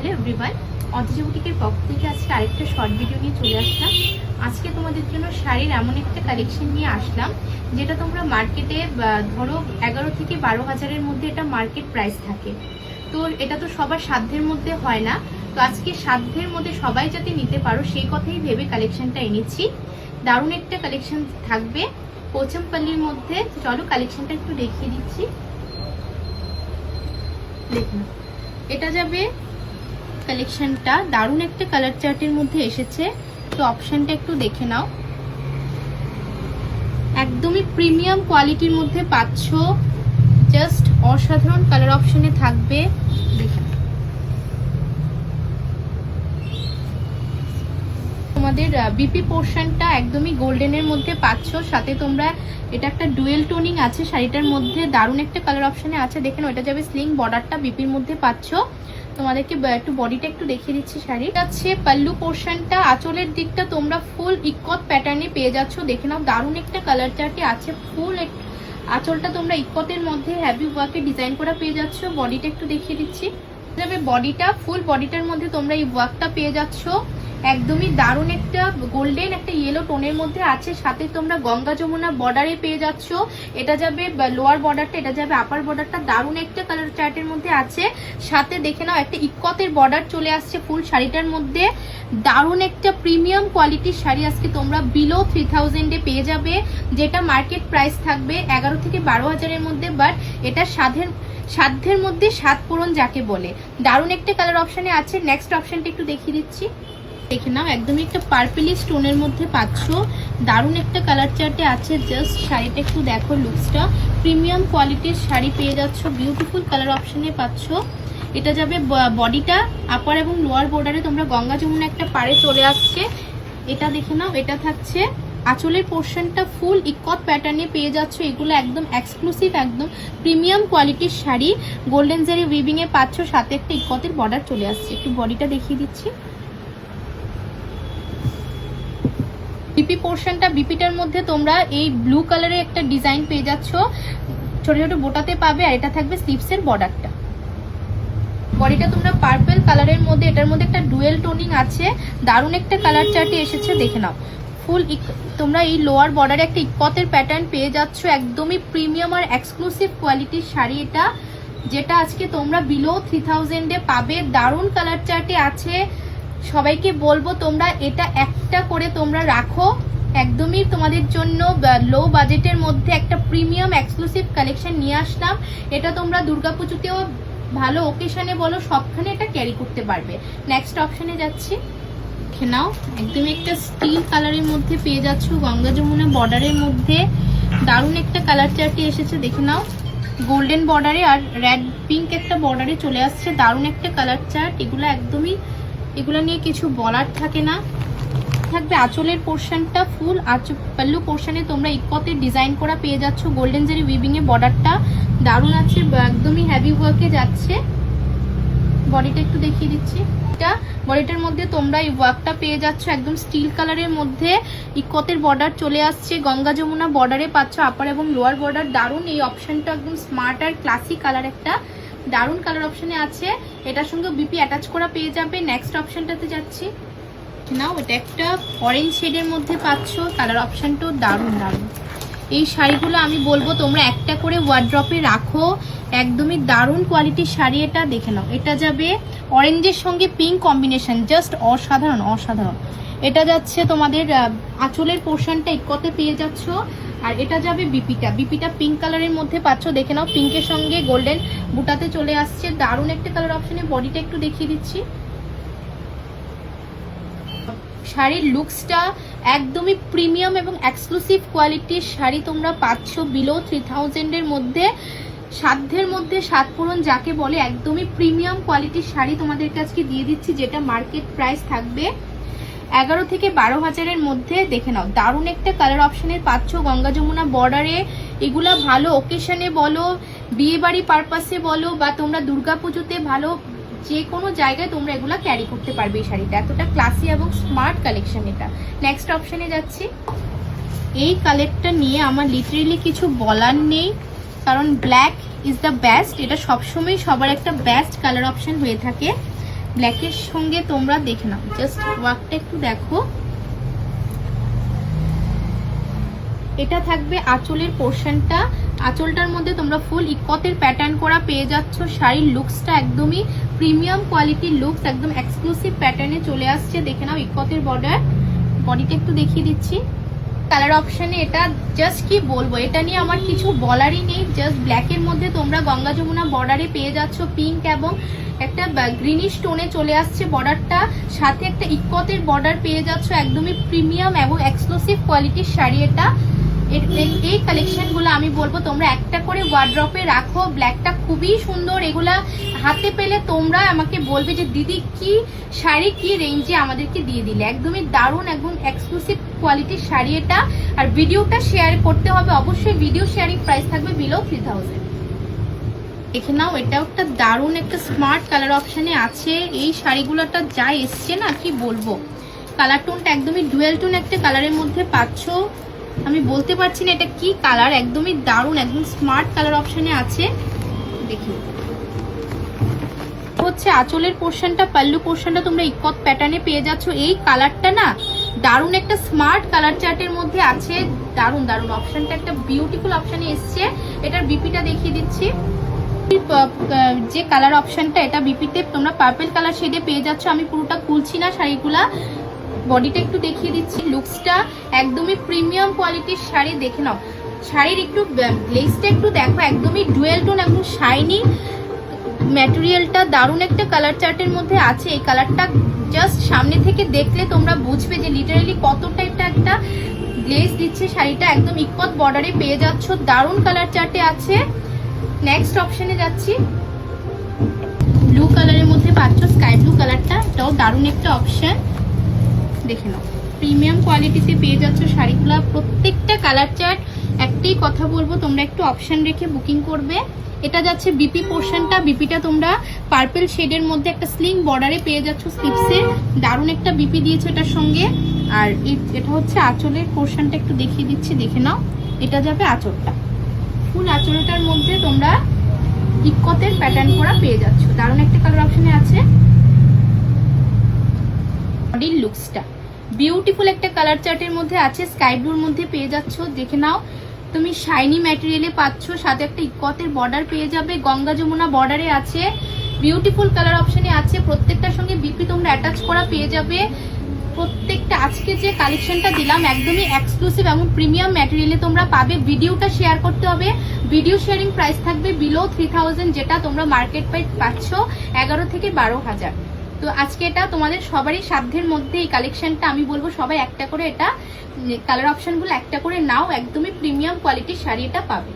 Hello everyone, অন্তর্য বুটিকের পক্ষ থেকে আজকে আরেকটা শর্ট ভিডিও নিয়ে চলে আসলাম। আজকে তোমাদের জন্য শাড়ির এমন একটা কালেকশন নিয়ে আসলাম যেটা তোমরা মার্কেটে ধরো 11 থেকে 12 হাজারের মধ্যে এটা মার্কেট প্রাইস থাকে। তো এটা তো সবার সাধ্যের মধ্যে হয় না, তো আজকে সাধ্যের মধ্যে সবাই যাতে নিতে পারো সেই কথাই ভেবে কালেকশনটা এনেছি। দারুণ একটা কালেকশন থাকবে পোচমপল্লির মধ্যে। চলো কালেকশনটা একটু দেখিয়ে দিচ্ছি। দেখুন, এটা যাবে কালেকশনটা দারুণ একটা কালার চার্টের মধ্যে এসেছে। তো অপশনটা একটু দেখে নাও, একদমই প্রিমিয়াম কোয়ালিটির মধ্যে পাচ্ছ, জাস্ট অসাধারণ কালার অপশনে থাকবে। দেখে তোমাদের বিপি পোর্শনটা একদমই গোল্ডেনের মধ্যে পাচ্ছ, সাথে তোমরা এটা একটা ডুয়েল টোনিং আছে শাড়িটার মধ্যে, দারুণ একটা কালার অপশনে আছে। দেখেন ওটা যাবে স্লিং বর্ডারটা বিপির মধ্যে পাচ্ছ। তোমাদেরকে একটু বডিটা একটু দেখিয়ে দিচ্ছি। শাড়ি আছে পাল্লু পোর্শনটা, আঁচলের দিকটা তোমরা ফুল ইকত প্যাটার্নে পেয়ে যাচ্ছ। দেখে নাও দারুণ একটা কালার চার্টে আছে। ফুল আঁচলটা তোমরা ইকতের মধ্যে হ্যাভি ওয়ার্কে ডিজাইন করা পেয়ে যাচ্ছ। বডিটা একটু দেখিয়ে দিচ্ছি। যাবে বডিটা, ফুল বডিটার মধ্যে তোমরা এই ওয়ার্কটা পেয়ে যাচ্ছ। একদমই দারুণ একটা গোল্ডেন একটা ইয়েলো টোনের মধ্যে আছে, সাথে তোমরা গঙ্গা যমুনা বর্ডারে পেয়ে যাচ্ছ। এটা যাবে লোয়ার বর্ডারটা, এটা যাবে আপার বর্ডারটা, দারুণ একটা কালার চার্টের মধ্যে আছে। সাথে দেখে নাও একটা ইকতের বর্ডার চলে আসছে ফুল শাড়িটার মধ্যে। দারুণ একটা প্রিমিয়াম কোয়ালিটির শাড়ি আজকে তোমরা বিলো 3000 পেয়ে যাবে, যেটা মার্কেট প্রাইস থাকবে 11 থেকে 12 হাজারের মধ্যে। বাট এটা সাধ্যের মধ্যে সাত পূরণ যাকে বলে, দারুণ একটা কালার অপশনে আছে। নেক্সট অপশনটা একটু দেখিয়ে দিচ্ছি। দেখে নাও একদমই একটা পার্পলি স্টোনের মধ্যে পাচ্ছ, দারুণ একটা কালার চার্টে আছে। জাস্ট শাড়িটা একটু দেখো, লুকসটা প্রিমিয়াম কোয়ালিটির শাড়ি পেয়ে যাচ্ছ, বিউটিফুল কালার অপশনে পাচ্ছ। এটা যাবে বডিটা আপার এবং লোয়ার বর্ডারে তোমরা গঙ্গা যমুনা একটা পাড়ে চলে আসছে। এটা দেখে নাও, এটা থাকছে আঁচলের পোর্শনটা ফুল ইকত প্যাটার্নে পেয়ে যাচ্ছ। এগুলো একদম এক্সক্লুসিভ, একদম প্রিমিয়াম কোয়ালিটির শাড়ি, গোল্ডেন জারি উইভিং এ পাচ্ছ, সাথে একটা ইকতের বর্ডার চলে আসছে। একটু বডিটা দেখিয়ে দিচ্ছি। বিপি পোর্শনটা, বিপিটার মধ্যে তোমরা এই ব্লু কালারের একটা ডিজাইন পেয়ে যাচ্ছ, ছোট ছোট বোটাতে পাবে। আর এটা থাকবে স্লিভসের বর্ডারটা। বডিটা তোমরা পার্পল কালারের মধ্যে, এটার মধ্যে একটা ডুয়েল টোনিং আছে, দারুণ একটা কালার চার্টে এসেছে। দেখে নাও ফুল তোমরা এই লোয়ার বর্ডারে একটা ইকতের প্যাটার্ন পেয়ে যাচ্ছ। একদমই প্রিমিয়াম আর এক্সক্লুসিভ কোয়ালিটির শাড়ি এটা, যেটা আজকে তোমরা বিলো 3000 পাবে। দারুণ কালার চার্টে আছে। সবাইকে বলবো তোমরা এটা একটা করে তোমরা রাখো, একদমই তোমাদের জন্য লো বাজেটের মধ্যে একটা প্রিমিয়াম এক্সক্লুসিভ কালেকশন নিয়ে আসলাম। এটা তোমরা দুর্গাপুজোতেও ভালো ওকেশনে বলো সবখানে এটা ক্যারি করতে পারবে। নেক্সট অপশনে যাচ্ছি। দেখে নাও একদমই একটা স্টিল কালারের মধ্যে পেয়ে যাচ্ছ, গঙ্গা যমুনা বর্ডারের মধ্যে, দারুণ একটা কালার চার্টে এসেছে। দেখে নাও গোল্ডেন বর্ডারে আর রেড পিঙ্ক একটা বর্ডারে চলে আসছে, দারুণ একটা কালার চার্ট। এগুলো নিয়ে কিছু বলার থাকে না। থাকবে আঁচলের পোর্শনটা ফুল পাল্লু পোর্শনে তোমরা ইকতের ডিজাইন করা পেয়ে যাচ্ছ, গোল্ডেন জারি উইভিং এ বর্ডারটা দারুণ আছে, একদমই হেভি ওয়ার্কে যাচ্ছে। বডিটা একটু দেখিয়ে দিচ্ছি। এটা বডিটার মধ্যে তোমরা এই ওয়ার্কটা পেয়ে যাচ্ছ, একদম স্টিল কালারের মধ্যে ইকতের বর্ডার চলে আসছে, গঙ্গা যমুনা বর্ডারে পাচ্ছ আপার এবং লোয়ার বর্ডার। দারুণ এই অপশনটা, একদম স্মার্ট আর ক্লাসি কালার একটা দারুণ কালার অপশনে আছে। এটার সঙ্গে বিপি অ্যাটাচ করা পেয়ে যাবে। নেক্সট অপশনটাতে যাচ্ছি। নাও এটা একটা অরেঞ্জ শেডের মধ্যে পাচ্ছ, কালার অপশনটাও দারুণ দারুণ। এই শাড়িগুলো আমি বলবো তোমরা একটা করে ওয়ার্ড্রপে রাখো, একদমই দারুণ কোয়ালিটির শাড়ি এটা। দেখে নাও এটা যাবে অরেঞ্জের সঙ্গে পিঙ্ক কম্বিনেশন, জাস্ট অসাধারণ অসাধারণ। এটা যাচ্ছে তোমাদের আঁচলের পোর্শনটা ইকতে পেয়ে যাচ্ছ, আর এটা যাবে বিপিটা পিঙ্ক কালারের মধ্যে পাচ্ছ। দেখে নাও পিঙ্কের সঙ্গে গোল্ডেন বুটাতে চলে আসছে, দারুণ একটা কালার অপশনে। বডিটা একটু দেখিয়ে দিচ্ছি। শাড়ির লুকসটা একদমই প্রিমিয়াম এবং এক্সক্লুসিভ কোয়ালিটির শাড়ি তোমরা পাচ্ছ বিলো 3000 মধ্যে, সাধ্যের মধ্যে সাত পূরণ যাকে বলে, একদমই প্রিমিয়াম কোয়ালিটির শাড়ি তোমাদের কাছে দিয়ে দিচ্ছি, যেটা মার্কেট প্রাইস থাকবে 11 থেকে 12 হাজারের মধ্যে। দেখে নাও দারুণ একটা কালার অপশনের পাচ্ছ, গঙ্গা যমুনা বর্ডারে। এগুলা ভালো ওকেশনে বলো, বিয়ে বাড়ি পারপাসে বলো, বা তোমরা দুর্গাপুজোতে ভালো যে কোনো জায়গায় তোমরা এগুলা ক্যারি করতে পারবে। এই শাড়িটা এতটা ক্লাসি এবং স্মার্ট কালেকশন এটা। নেক্সট অপশনে যাচ্ছি। এই কালেক্টটা নিয়ে আমার লিটারেলি কিছু বলার নেই, কারণ ব্ল্যাক ইজ দ্য বেস্ট। এটা সবসময় সবার একটা বেস্ট কালার অপশন হয়ে থাকে। ব্ল্যাকের সঙ্গে তোমরা দেখে নাও, জাস্ট ওয়ার্কটা একটু দেখো। এটা থাকবে আঁচলের পোর্শনটা, আঁচলটার মধ্যে তোমরা ফুল ইকতের প্যাটার্ন করা পেয়ে যাচ্ছ। শাড়ির লুকসটা একদমই প্রিমিয়াম কোয়ালিটির লুকস, একদম এক্সক্লুসিভ প্যাটার্নে চলে আসছে। দেখে নাও ইকতের বর্ডার, বডিটা একটু দেখিয়ে দিচ্ছি। কালার অপশানে এটা জাস্ট কি বলবো, এটা নিয়ে আমার কিছু বলারই নেই। জাস্ট ব্ল্যাকের মধ্যে তোমরা গঙ্গা যমুনা বর্ডারে পেয়ে যাচ্ছ পিঙ্ক এবং একটা গ্রিনিশ টোনে চলে আসছে বর্ডারটা, সাথে একটা ইকতের বর্ডার পেয়ে যাচ্ছ। একদমই প্রিমিয়াম এবং এক্সক্লুসিভ কোয়ালিটির শাড়ি এটা। এই কালেকশনগুলো আমি বলবো তোমরা একটা করে ওয়ার্ড্রপে রাখো। ব্ল্যাকটা খুবই সুন্দর, এগুলা হাতে পেলে তোমরা আমাকে বলবে যে দিদি কি শাড়ি কি রেঞ্জে আমাদেরকে দিয়ে দিলে। একদমই দারুণ একদম এক্সক্লুসিভ কোয়ালিটির শাড়ি এটা। আর ভিডিওটা শেয়ার করতে হবে অবশ্যই, ভিডিও শেয়ারিং প্রাইস থাকবে বিলো 3000। দেখে নাও এটাও একটা দারুণ একটা স্মার্ট কালার অপশানে আছে। এই শাড়িগুলোটা যা এসছে না কি বলবো, কালার টোনটা একদমই ডুয়েল টোন একটা কালারের মধ্যে পাচ্ছ। আমি বলতে পারছি না এটা কি কালার, একদমই দারুণ একদম স্মার্ট কালার অপশানে আছে। দেখি হচ্ছে আঁচলের পোর্শনটা, পাল্লু পোর্শনটা তোমরা ইকত প্যাটার্নে পেয়ে যাচ্ছ। এই কালারটা না দারুণ একটা স্মার্ট কালার চার্টের মধ্যে আছে, দারুণ দারুণ অপশনটা একটা বিউটিফুল অপশানে এসছে। এটার বিপিটা দেখিয়ে দিচ্ছি। যে কালার অপশনটা এটা বিপিতে তোমরা পার্পল কালার শেডে পেয়ে যাচ্ছ। আমি পুরোটা খুলছি না শাড়িগুলা, বডিটা একটু দেখিয়ে দিচ্ছি। লুকসটা একদমই প্রিমিয়াম কোয়ালিটির শাড়ি, দেখে নাও। শাড়ির একটু লেসটা একটু দেখো, একদমই ডুয়েল টোন একদম শাইনি ম্যাটেরিয়ালটা, দারুণ একটা কালার চার্টের মধ্যে আছে। এই কালারটা জাস্ট সামনে থেকে দেখলে তোমরা বুঝবে যে লিটারালি কতটা এটা একটা গ্লেজ দিচ্ছে শাড়িটা। একদম ইকত বর্ডারে পেয়ে যাচ্ছ, দারুণ কালার চার্টে আছে। নেক্সট অপশনে যাচ্ছি, ব্লু কালারের মধ্যে পাচ্ছ স্কাই ব্লু কালারটা, এটাও দারুণ একটা অপশন। দেখে নাও প্রিমিয়াম কোয়ালিটিতে পেয়ে যাচ্ছ শাড়িগুলো। প্রত্যেকটা কালার চার্ট একটাই কথা বলবো, তোমরা একটু অপশন রেখে বুকিং করবে। এটা যাচ্ছে বিপি পোর্শনটা, বিপিটা তোমরা পার্পল শেডের মধ্যে একটা স্লিং বর্ডারে পেয়ে যাচ্ছ স্লিপসে, দারুণ একটা বিপি দিয়েছে এটার সঙ্গে। আর এটা হচ্ছে আঁচলের পোর্শনটা একটু দেখিয়ে দিচ্ছি, দেখে নাও। এটা যাবে আঁচলটা, ফুল আঁচলটার মধ্যে তোমরা ইকতের প্যাটার্ন করা পেয়ে যাচ্ছ, দারুণ একটা কালার অপশনে আছে। বডির লুকসটা বিউটিফুল একটা কালার চার্টের মধ্যে আছে, স্কাই ব্লুর মধ্যে পেয়ে যাচ্ছ। দেখে নাও তুমি শাইনি ম্যাটেরিয়ালে পাচ্ছ, সাথে একটা ইকতের বর্ডার পেয়ে যাবে, গঙ্গা যমুনা বর্ডারে আছে, বিউটিফুল কালার অপশনে আছে। প্রত্যেকটার সঙ্গে বিপি তোমরা অ্যাটাচ করা পেয়ে যাবে। প্রত্যেকটা আজকে যে কালেকশনটা দিলাম একদমই এক্সক্লুসিভ এবং প্রিমিয়াম ম্যাটেরিয়ালে তোমরা পাবে। ভিডিওটা শেয়ার করতে হবে, ভিডিও শেয়ারিং প্রাইস থাকবে বিলো 3000, যেটা তোমরা মার্কেট প্রাইস পাচ্ছ 11 থেকে 12,000। তো আজকে এটা তোমাদের সবারই সাধ্যের মধ্যে এই কালেকশনটা, আমি বলবো সবাই একটা করে এটা কালার অপশনগুলো একটা করে নাও, একদমই প্রিমিয়াম কোয়ালিটির শাড়ি এটা পাবে।